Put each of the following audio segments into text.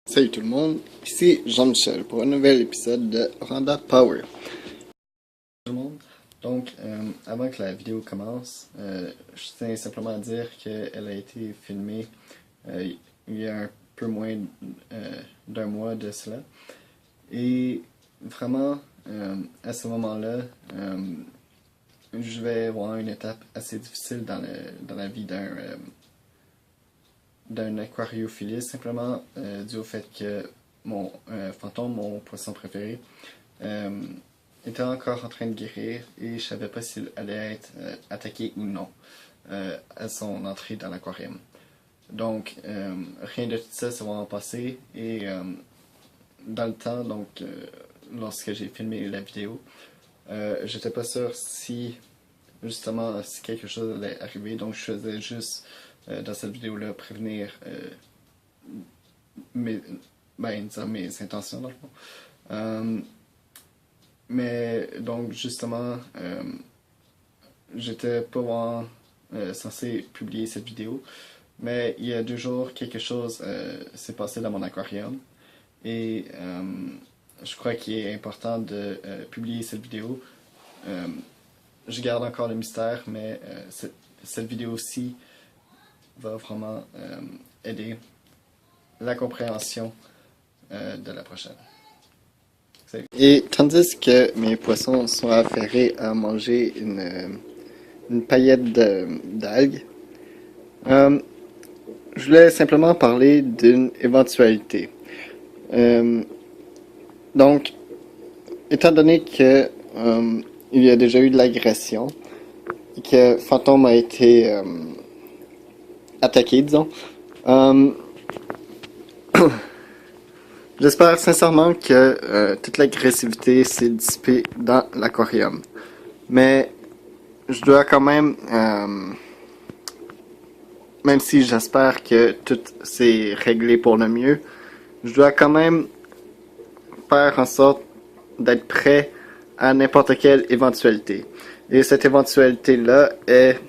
Salut tout le monde, ici Jean-Michel pour un nouvel épisode de Randa Power. Tout le monde, donc avant que la vidéo commence, je tiens simplement à dire qu'elle a été filmée il y a un peu moins d'un mois de cela. Et vraiment, à ce moment-là, je vais avoir une étape assez difficile dans la vie d'un aquariophiliste, simplement dû au fait que mon fantôme, mon poisson préféré, était encore en train de guérir et je savais pas s'il allait être attaqué ou non à son entrée dans l'aquarium. Donc, rien de tout ça s'est vraiment passé et dans le temps, donc, lorsque j'ai filmé la vidéo, j'étais pas sûr si justement si quelque chose allait arriver, donc je faisais juste dans cette vidéo-là prévenir mes, dire mes intentions dans le fond. Mais donc justement, j'étais pas vraiment censé publier cette vidéo, mais il y a 2 jours, quelque chose s'est passé dans mon aquarium et je crois qu'il est important de publier cette vidéo. Je garde encore le mystère, mais cette vidéo-ci va vraiment aider la compréhension de la prochaine. Et tandis que mes poissons sont affairés à manger une paillette d'algues, je voulais simplement parler d'une éventualité. Donc, étant donné que il y a déjà eu de l'agression, et que Fantôme a été attaqué, disons, j'espère sincèrement que toute l'agressivité s'est dissipée dans l'aquarium. Mais je dois quand même, même si j'espère que tout s'est réglé pour le mieux, je dois quand même faire en sorte d'être prêt à n'importe quelle éventualité. Et cette éventualité-là est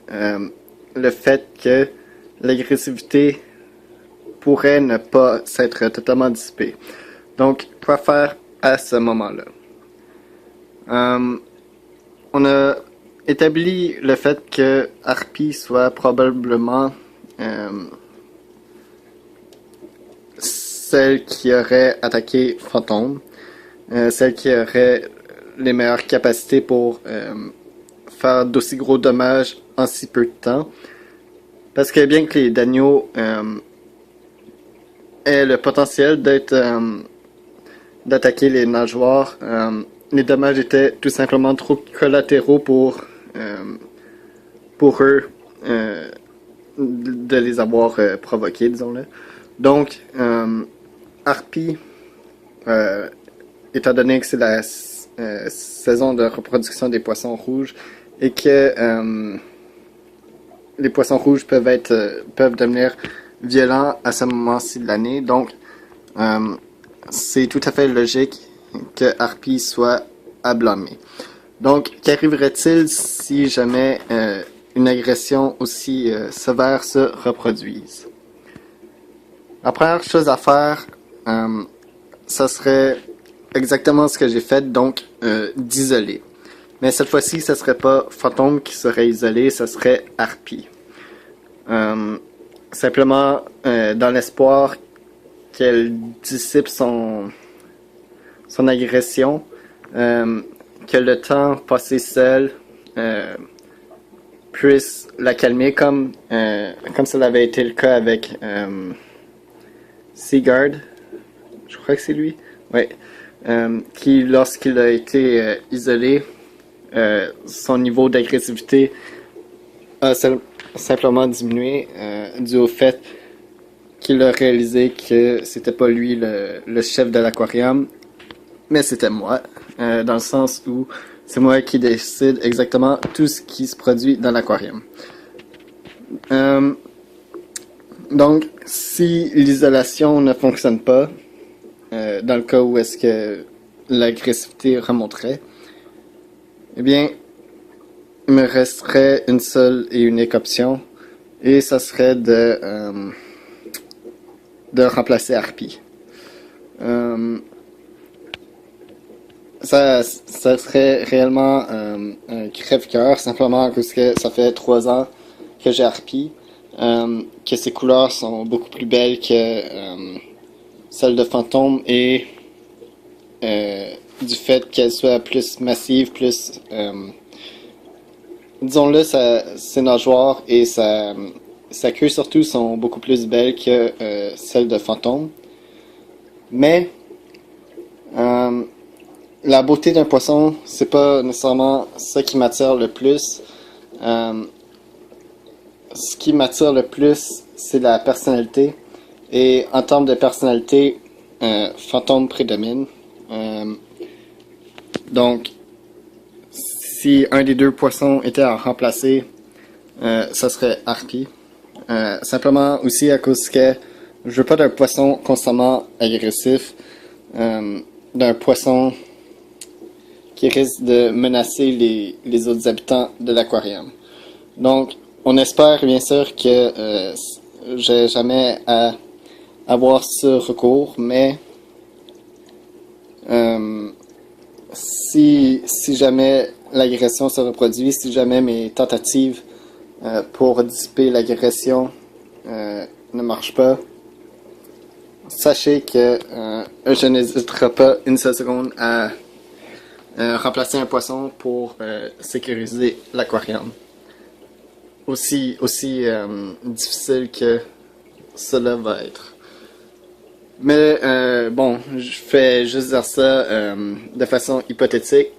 le fait que l'agressivité pourrait ne pas s'être totalement dissipée. Donc, quoi faire à ce moment-là? On a établi le fait que Harpy soit probablement celle qui aurait attaqué Fantôme, celle qui aurait les meilleures capacités pour faire d'aussi gros dommages en si peu de temps. Parce que bien que les Danios aient le potentiel d'attaquer les nageoires, les dommages étaient tout simplement trop collatéraux pour eux de les avoir provoqués, disons-le. Donc, Harpy, étant donné que c'est la saison de reproduction des poissons rouges et que les poissons rouges peuvent devenir violents à ce moment-ci de l'année, donc c'est tout à fait logique que Harpy soit à blâmer. Donc, qu'arriverait-il si jamais une agression aussi sévère se reproduise? La première chose à faire, ça serait exactement ce que j'ai fait, donc d'isoler. Mais cette fois-ci, ce serait pas Fantôme qui serait isolé, ce serait Harpy. Simplement dans l'espoir qu'elle dissipe son agression, que le temps passé seul puisse la calmer comme ça avait été le cas avec Seaguard, je crois que c'est lui, ouais, qui lorsqu'il a été isolé, son niveau d'agressivité a simplement diminué dû au fait qu'il a réalisé que c'était pas lui le chef de l'aquarium, mais c'était moi, dans le sens où c'est moi qui décide exactement tout ce qui se produit dans l'aquarium. Donc, si l'isolation ne fonctionne pas, dans le cas où est-ce que l'agressivité remonterait, eh bien, il me resterait une seule et unique option, et ça serait de remplacer Harpy. Ça serait réellement un crève-cœur, simplement parce que ça fait 3 ans que j'ai Harpie, que ses couleurs sont beaucoup plus belles que celles de Fantôme et du fait qu'elle soit plus massive, plus disons-le, ses nageoires et sa queue surtout sont beaucoup plus belles que celles de Fantôme. Mais euh, la beauté d'un poisson, c'est pas nécessairement ça qui m'attire le plus. Euh, Ce qui m'attire le plus, c'est la personnalité. Et en termes de personnalité, Fantôme prédomine. Euh, donc, si un des deux poissons était à remplacer, ça serait Harpie. Simplement aussi à cause que je veux pas d'un poisson constamment agressif, d'un poisson qui risque de menacer les autres habitants de l'aquarium. Donc, on espère bien sûr que j'ai jamais à avoir ce recours, mais si jamais l'agression se reproduit, si jamais mes tentatives pour dissiper l'agression ne marchent pas, sachez que je n'hésiterai pas une seule seconde à remplacer un poisson pour sécuriser l'aquarium. Aussi difficile que cela va être. Mais bon, je fais juste dire ça de façon hypothétique.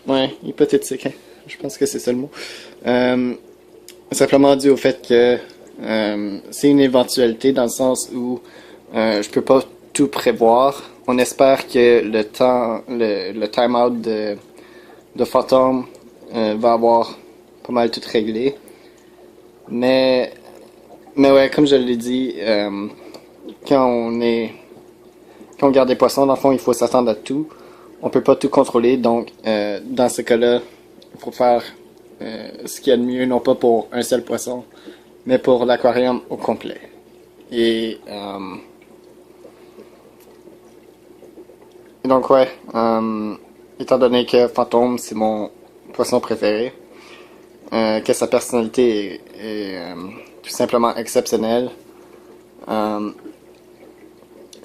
Ouais, hypothétique, hein. Je pense que c'est ça le mot. Simplement dû au fait que c'est une éventualité dans le sens où je peux pas tout prévoir. On espère que le time-out de Fantôme va avoir pas mal tout réglé. Mais ouais, comme je l'ai dit, quand on garde des poissons, dans le fond, il faut s'attendre à tout. On peut pas tout contrôler, donc dans ce cas-là, il faut faire ce qu'il y a de mieux, non pas pour un seul poisson, mais pour l'aquarium au complet. Et donc ouais, étant donné que Fantôme c'est mon poisson préféré, que sa personnalité est tout simplement exceptionnelle, je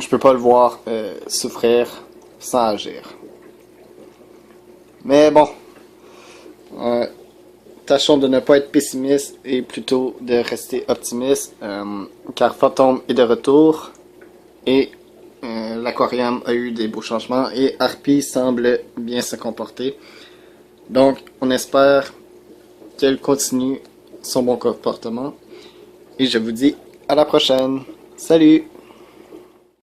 peux pas le voir souffrir sans agir. Mais bon, tâchons de ne pas être pessimiste et plutôt de rester optimiste, car Fantôme est de retour et l'aquarium a eu des beaux changements et Harpie semble bien se comporter. Donc, on espère qu'elle continue son bon comportement. Et je vous dis à la prochaine. Salut!